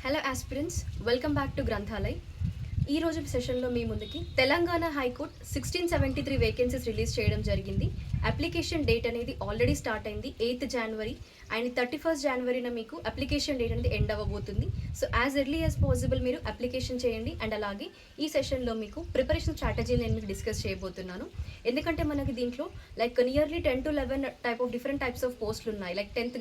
Hello aspirants, welcome back to Granthalay. ఈ రోజు సెషన్లో మీ ముందుకి తెలంగాణ హైకోర్టు 1673 వేకెన్సీస్ రిలీజ్ చేయడం జరిగింది. అప్లికేషన్ డేట్ అనేది ఆల్రెడీ స్టార్ట్ అయింది 8th జనవరి అండ్ 31st జనవరిన మీకు అప్లికేషన్ డేట్ అనేది ఎండ్ అవ్వబోతుంది. So as early as possible మీరు అప్లికేషన్ చేయండి. అండ్ అలాగే ఈ సెషన్లో మీకు ప్రిపరేషన్ స్ట్రాటజీ నేను మీకు డిస్కస్ చేయబోతున్నాను. ఎందుకంటే మనకి దీంట్లో like nearly 10 to 11 type of different types of పోస్టులు ఉన్నాయి. Like 10th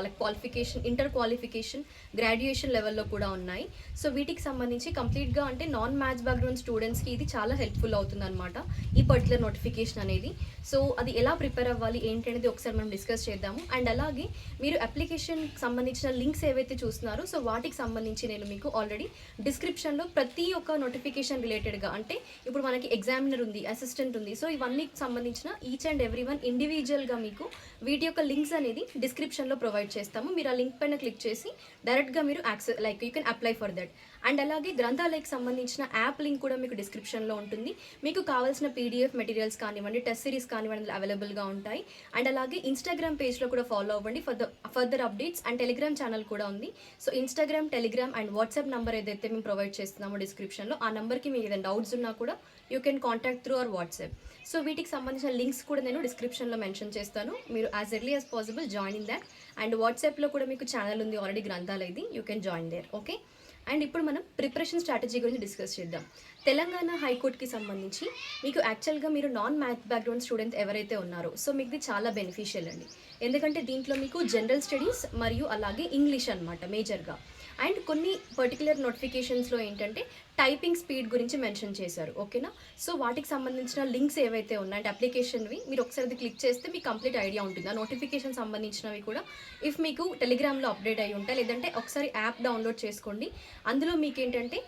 like qualification, inter qualification, graduation లెవెల్లో కూడా ఉన్నాయి. సో వీటికి సంబంధించి కంప్లీట్గా అంటే నాన్ మ్యాథ్స్ బ్యాక్గ్రౌండ్ స్టూడెంట్స్కి ఇది చాలా హెల్ప్ఫుల్ అవుతుంది అనమాట ఈ పర్టికులర్ నోటిఫికేషన్ అనేది. సో అది ఎలా ప్రిపేర్ అవ్వాలి ఏంటి అనేది ఒకసారి మనం డిస్కస్ చేద్దాము. అండ్ అలాగే మీరు అప్లికేషన్కి సంబంధించిన లింక్స్ ఏవైతే చూస్తున్నారో సో వాటికి సంబంధించి నేను మీకు ఆల్రెడీ డిస్క్రిప్షన్లో ప్రతి ఒక్క నోటిఫికేషన్ రిలేటెడ్గా అంటే ఇప్పుడు మనకి ఎగ్జామినర్ ఉంది, అసిస్టెంట్ ఉంది, సో ఇవన్నీ సంబంధించిన ఈచ్ అండ్ ఎవ్రీ వన్ ఇండివిజువల్గా మీకు వీటి యొక్క లింక్స్ అనేది డిస్క్రిప్షన్లో ప్రొవైడ్ చేస్తాము. మీరు ఆ లింక్ పైన క్లిక్ చేసి డైరెక్ట్గా మీరు access like you can apply for that. And అలాగే గ్రంథాలయకి సంబంధించిన యాప్ లింక్ కూడా మీకు డిస్క్రిప్షన్లో ఉంటుంది. మీకు కావాల్సిన పీడిఎఫ్ మెటీరియల్స్ కానివ్వండి, టెస్ట్ సిరీస్ కానివ్వండి అవైలబుల్గా ఉంటాయి. అండ్ అలాగే ఇన్స్టాగ్రామ్ పేజ్లో కూడా ఫాలో అవ్వండి further updates. And Telegram channel కూడా ఉంది. So Instagram, Telegram and WhatsApp number ఏదైతే మేము ప్రొవైడ్ చేస్తున్నామో డిస్క్రిప్షన్లో ఆ నెంబర్కి మీకు ఏదైనా డౌట్స్ ఉన్నా కూడా you can contact through our WhatsApp. So వీటికి సంబంధించిన లింక్స్ కూడా నేను డిస్క్రిప్షన్లో మెన్షన్ చేస్తాను. మీరు as early as possible join in that. And వాట్సాప్లో కూడా మీకు ఛానల్ ఉంది ఆల్రెడీ గ్రంథాలయది, you can join there. Okay. And ఇప్పుడు మనం ప్రిపరేషన్ స్ట్రాటజీ గురించి డిస్కస్ చేద్దాం. తెలంగాణ హైకోర్టుకి సంబంధించి మీకు యాక్చువల్గా మీరు నాన్ మ్యాథ్స్ బ్యాక్గ్రౌండ్ స్టూడెంట్ ఎవరైతే ఉన్నారో సో మీకు ఇది చాలా బెనిఫిషియల్ అండి. ఎందుకంటే దీంట్లో మీకు జనరల్ స్టడీస్ మరియు అలాగే ఇంగ్లీష్ అనమాట మేజర్గా. అండ్ కొన్ని పర్టికులర్ నోటిఫికేషన్స్లో ఏంటంటే టైపింగ్ స్పీడ్ గురించి మెన్షన్ చేశారు. ఓకేనా. సో వాటికి సంబంధించిన లింక్స్ ఏవైతే ఉన్నాయంటే అప్లికేషన్వి మీరు ఒకసారి క్లిక్ చేస్తే మీకు కంప్లీట్ ఐడియా ఉంటుంది. ఆ నోటిఫికేషన్ సంబంధించినవి కూడా ఇఫ్ మీకు టెలిగ్రామ్లో అప్డేట్ అయ్యి ఉంటాయి, లేదంటే ఒకసారి యాప్ డౌన్లోడ్ చేసుకోండి. అందులో మీకు ఏంటంటే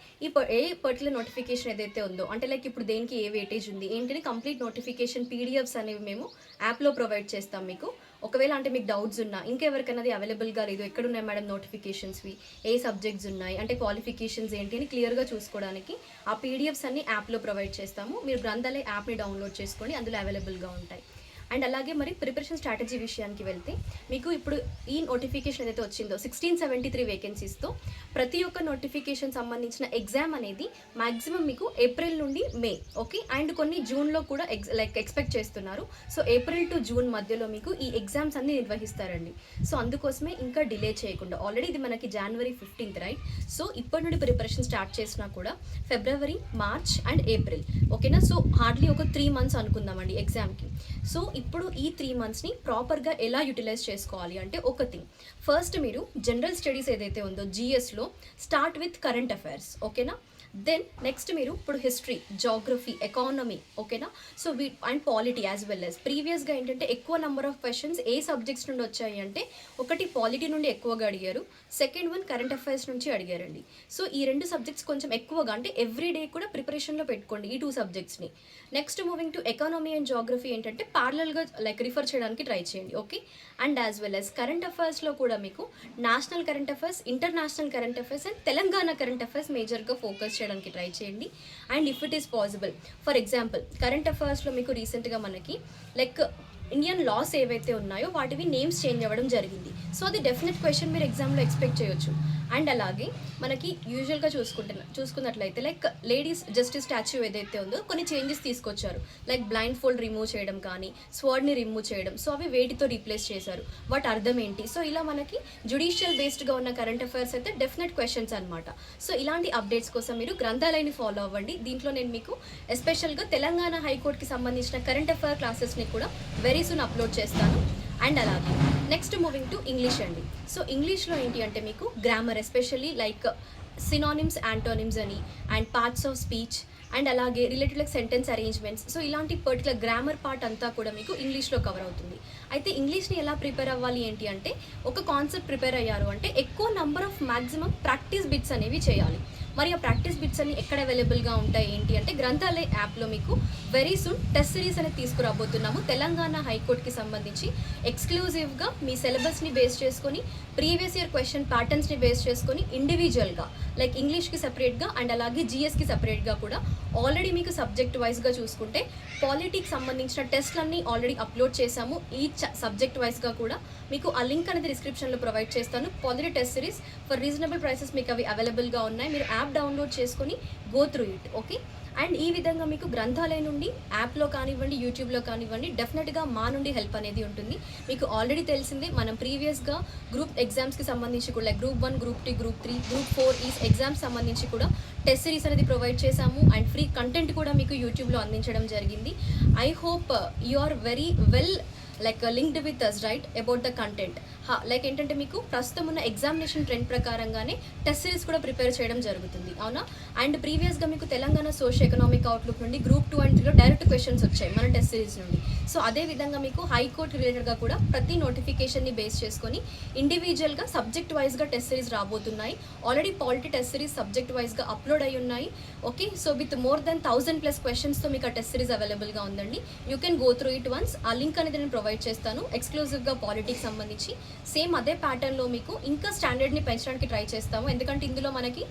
ఏ పర్టికులర్ నోటిఫికేషన్ ఏదైతే ఉందో అంటే లైక్ ఇప్పుడు దేనికి ఏ వెయిటేజ్ ఉంది ఏంటని కంప్లీట్ నోటిఫికేషన్ పీడిఎఫ్స్ అనేవి మేము యాప్లో ప్రొవైడ్ చేస్తాం మీకు. ఒకవేళ అంటే మీకు డౌట్స్ ఉన్నా ఇంకెవరికైనా అవైలబుల్గా లేదు, ఎక్కడున్నాయి మేడం నోటిఫికేషన్స్వి, ఏ సబ్జెక్ట్స్ ఉన్నాయి అంటే క్వాలిఫికేషన్స్ ఏంటి అని క్లియర్గా చూసుకోవడానికి ఆ పీడిఎఫ్స్ అన్ని యాప్లో ప్రొవైడ్ చేస్తాము. మీరు గ్రంథాలయ యాప్ని డౌన్లోడ్ చేసుకొని అందులో అవైలబుల్గా ఉంటాయి. అండ్ అలాగే మరి ప్రిపరేషన్ స్ట్రాటజీ విషయానికి వెళ్తే మీకు ఇప్పుడు ఈ నోటిఫికేషన్ ఏదైతే వచ్చిందో 1673 వేకెన్సీస్తో ప్రతి ఒక్క నోటిఫికేషన్ సంబంధించిన ఎగ్జామ్ అనేది మ్యాక్సిమం మీకు ఏప్రిల్ నుండి మే, ఓకే, అండ్ కొన్ని జూన్లో కూడా ఎక్స్పెక్ట్ చేస్తున్నారు. సో ఏప్రిల్ టు జూన్ మధ్యలో మీకు ఈ ఎగ్జామ్స్ అన్ని నిర్వహిస్తారండి. సో అందుకోసమే ఇంకా డిలే చేయకుండా ఆల్రెడీ ఇది మనకి January 15th రైట్. సో ఇప్పటి నుండి ప్రిపరేషన్ స్టార్ట్ చేసినా కూడా ఫిబ్రవరి, మార్చ్ అండ్ ఏప్రిల్, ఓకేనా. సో హార్డ్లీ ఒక 3 months అనుకుందామండి ఎగ్జామ్కి. సో ఇప్పుడు ఈ 3 monthsని ప్రాపర్గా ఎలా యూటిలైజ్ చేసుకోవాలి అంటే ఒక థింగ్, ఫస్ట్ మీరు జనరల్ స్టడీస్ ఏదైతే ఉందో జిఎస్లో స్టార్ట్ విత్ కరెంట్ అఫైర్స్, ఓకేనా. దెన్ నెక్స్ట్ మీరు ఇప్పుడు హిస్టరీ, జాగ్రఫీ, ఎకానమీ, ఓకేనా. So and polity as well as ప్రీవియస్గా ఏంటంటే ఎక్కువ number of questions A subjects నుండి వచ్చాయి అంటే ఒకటి పాలిటీ నుండి ఎక్కువగా అడిగారు, సెకండ్ వన్ కరెంట్ అఫైర్స్ నుంచి అడిగారండి. సో ఈ 2 సబ్జెక్ట్స్ కొంచెం ఎక్కువగా అంటే ఎవ్రీ డే కూడా ప్రిపరేషన్లో పెట్టుకోండి ఈ 2 సబ్జెక్ట్స్ని. Next moving to economy and geography ఏంటంటే ప్యారలల్గా లైక్ రిఫర్ చేయడానికి ట్రై చేయండి, okay. And as well as current అఫైర్స్లో కూడా మీకు national current affairs, international current affairs and Telangana current affairs మేజర్గా ఫోకస్ చేయడానికి ట్రై చేయండి. And if it is possible for example current అఫైర్స్లో మీకు రీసెంట్గా మనకి లైక్ ఇండియన్ లాస్ ఏవైతే ఉన్నాయో వాటివి నేమ్స్ చేంజ్ అవ్వడం జరిగింది. సో అది డెఫినెట్ క్వశ్చన్ మీరు ఎగ్జామ్లో ఎక్స్పెక్ట్ చేయొచ్చు. అండ్ అలాగే మనకి యూజువల్గా చూసుకున్నట్లయితే లైక్ లేడీస్ జస్టిస్ స్టాచ్యూ ఏదైతే ఉందో కొన్ని చేంజెస్ తీసుకొచ్చారు. లైక్ బ్లైండ్ ఫోల్డ్ రిమూవ్ చేయడం కానీ, స్వర్డ్ని రిమూవ్ చేయడం, సో అవి వేటితో రీప్లేస్ చేశారు, వాటి అర్థం ఏంటి. సో ఇలా మనకి జుడిషియల్ బేస్డ్గా ఉన్న కరెంట్ అఫైర్స్ అయితే డెఫినెట్ క్వశ్చన్స్ అనమాట. సో ఇలాంటి అప్డేట్స్ కోసం మీరు గ్రంథాలయాన్ని ఫాలో అవ్వండి. దీంట్లో నేను మీకు ఎస్పెషల్గా తెలంగాణ హైకోర్టుకి సంబంధించిన కరెంట్ అఫైర్ క్లాసెస్ని కూడా వెరీ సూన్ అప్లోడ్ చేస్తాను. అండ్ అలాగే నెక్స్ట్ మూవింగ్ టు ఇంగ్లీష్ అండి. సో ఇంగ్లీష్లో ఏంటి అంటే మీకు grammar especially like synonyms, antonyms అని and parts of speech and అలాగే related like sentence arrangements, so ఇలాంటి పర్టికులర్ గ్రామర్ పార్ట్ అంతా కూడా మీకు ఇంగ్లీష్లో కవర్ అవుతుంది. అయితే ఇంగ్లీష్ని ఎలా ప్రిపేర్ అవ్వాలి ఏంటి అంటే ఒక కాన్సెప్ట్ ప్రిపేర్ అయ్యారు అంటే ఎక్కువ number of maximum practice bits అనేవి చేయాలి. మరి ఆ ప్రాక్టీస్ బిట్స్ అన్ని ఎక్కడ అవైలబుల్గా ఉంటాయి ఏంటి అంటే గ్రంథాలయ యాప్లో మీకు వెరీ సూన్ టెస్ట్ సిరీస్ అనేది తీసుకురాబోతున్నాము. తెలంగాణ హైకోర్టుకి సంబంధించి ఎక్స్క్లూజివ్గా మీ సిలబస్ని బేస్ చేసుకొని ప్రీవియస్ ఇయర్ క్వశ్చన్ ప్యాటర్న్స్ని బేస్ చేసుకొని ఇండివిజువల్గా లైక్ ఇంగ్లీష్కి సపరేట్గా అండ్ అలాగే జిఎస్కి సపరేట్గా కూడా ఆల్రెడీ మీకు సబ్జెక్ట్ వైజ్గా చూసుకుంటే పాలిటీకి సంబంధించిన టెస్ట్లన్నీ ఆల్రెడీ అప్లోడ్ చేశాము. ఈ సబ్జెక్ట్ వైజ్గా కూడా మీకు ఆ లింక్ అనేది డిస్క్రిప్షన్లో ప్రొవైడ్ చేస్తాను. Polity test series for reasonable prices మీకు అవి అవైలబుల్గా ఉన్నాయి. మీరు యాప్ డౌన్లోడ్ చేసుకొని go through it. Okay, and ఈ విధంగా మీకు గ్రంథాలయం నుండి యాప్లో కానివ్వండి, యూట్యూబ్లో కానివ్వండి, డెఫినెట్గా మా నుండి హెల్ప్ అనేది ఉంటుంది. మీకు ఆల్రెడీ తెలిసిందే, మనం ప్రీవియస్గా గ్రూప్ ఎగ్జామ్స్కి సంబంధించి కూడా like group 1, group 2, group 3, group 4 ఈ ఎగ్జామ్స్ సంబంధించి కూడా టెస్ట్ సిరీస్ అనేది ప్రొవైడ్ చేశాము. అండ్ ఫ్రీ కంటెంట్ కూడా మీకు యూట్యూబ్లో అందించడం జరిగింది. I hope you are very well like linked with us right about the content. Like ఏంటంటే మీకు ప్రస్తుతం ఉన్న ఎగ్జామినేషన్ ట్రెండ్ ప్రకారంగానే టెస్ట్ సిరీస్ కూడా ప్రిపేర్ చేయడం జరుగుతుంది, అవునా. అండ్ ప్రీవియస్గా మీకు తెలంగాణ సోషల్ ఎకనామిక్ అవుట్లుక్ నుండి గ్రూప్ 2 అండ్ 3లో డైరెక్ట్ క్వశ్చన్స్ వచ్చాయి మన టెస్ట్ సిరీస్ నుండి. సో అదే విధంగా మీకు హైకోర్టు రిలేటెడ్గా కూడా ప్రతి నోటిఫికేషన్ని బేస్ చేసుకొని ఇండివిజువల్గా సబ్జెక్ట్ వైజ్గా టెస్ట్ సిరీస్ రాబోతున్నాయి. Already polity test series subject వైజ్గా అప్లోడ్ అయి ఉన్నాయి. Okay, so with more than 1000+ క్వశ్చన్స్తో మీకు ఆ టెస్ట్ సిరీస్ అవైలబుల్గా ఉందండి. You can go through it once. ఆ లింక్ అనేది నేను ప్రొవైడ్ చేస్తాను ఎక్స్క్లూజివ్గా పాలిటిక్స్ సంబంధించి. సేమ్ అదే ప్యాటర్న్లో మీకు ఇంకా స్టాండర్డ్ని పెంచడానికి ట్రై చేస్తాము. ఎందుకంటే ఇందులో మనకి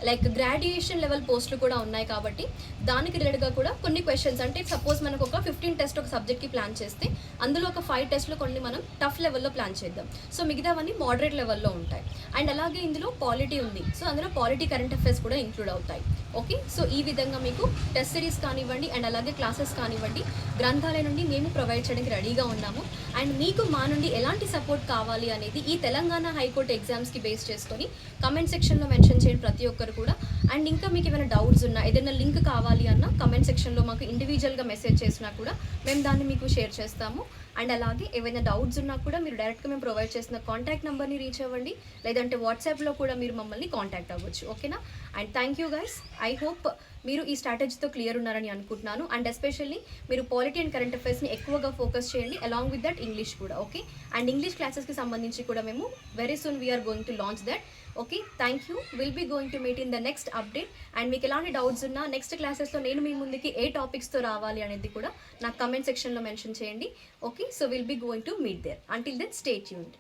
లైక్ గ్రాడ్యుయేషన్ లెవెల్ పోస్టులు కూడా ఉన్నాయి కాబట్టి దానికి రిలేటెడ్గా కూడా కొన్ని క్వశ్చన్స్, అంటే సపోజ్ మనకు ఒక 15 టెస్ట్ ఒక సబ్జెక్ట్కి ప్లాన్ చేస్తే అందులో ఒక 5 టెస్ట్లు కొన్ని మనం టఫ్ లెవెల్లో ప్లాన్ చేద్దాం. సో మిగతావన్నీ మోడరేట్ లెవెల్లో ఉంటాయి. అండ్ అలాగే ఇందులో పాలిటీ ఉంది, సో అందులో పాలిటీ కరెంట్ అఫైర్స్ కూడా ఇంక్లూడ్ అవుతాయి. ఓకే, సో ఈ విధంగా మీకు టెస్ట్ సిరీస్ కానివ్వండి అండ్ అలాగే క్లాసెస్ కానివ్వండి గ్రంథాలయం నుండి మేము ప్రొవైడ్ చేయడానికి రెడీగా ఉన్నాము. అండ్ మీకు మా నుండి ఎలాంటి సపోర్ట్ కావాలి అనేది ఈ తెలంగాణ హైకోర్టు ఎగ్జామ్స్కి బేస్ చేసుకొని కమెంట్ సెక్షన్లో మెన్షన్ చేయండి ప్రతి ఒక్కరు కూడా. అండ్ ఇంకా మీకు ఏమైనా డౌట్స్ ఉన్నా, ఏదైనా లింక్ కావాలి అన్నా కమెంట్ సెక్షన్లో మాకు ఇండివిజువల్గా మెసేజ్ చేసినా కూడా మేము దాన్ని మీకు షేర్ చేస్తాము. అండ్ అలాగే ఏవైనా డౌట్స్ ఉన్నా కూడా మీరు డైరెక్ట్గా మేము ప్రొవైడ్ చేసిన కాంటాక్ట్ నెంబర్ని రీచ్ అవ్వండి, లేదంటే వాట్సాప్లో కూడా మీరు మమ్మల్ని కాంటాక్ట్ అవ్వచ్చు. ఓకేనా. And thank you guys. I hope మీరు ఈ స్ట్రాటజీతో క్లియర్ ఉన్నారని అనుకుంటున్నాను. అండ్ ఎస్పెషల్లీ మీరు పాలిటీ అండ్ కరెంట్ అఫైర్స్ని ఎక్కువగా ఫోకస్ చేయండి, అలాంగ్ విత్ దట్ ఇంగ్లీష్ కూడా. ఓకే, అండ్ ఇంగ్లీష్ క్లాసెస్కి సంబంధించి కూడా మేము very soon we're going to launch that. Okay, thank you. Will be going to meet in the next update. And మీకు ఎలాంటి డౌట్స్ ఉన్నా నెక్స్ట్ క్లాసెస్లో నేను మీ ముందుకి ఏ టాపిక్స్తో రావాలి అనేది కూడా నాకు కమెంట్ సెక్షన్లో మెన్షన్ చేయండి. Okay, so will be going to meet there. Until then stay tuned.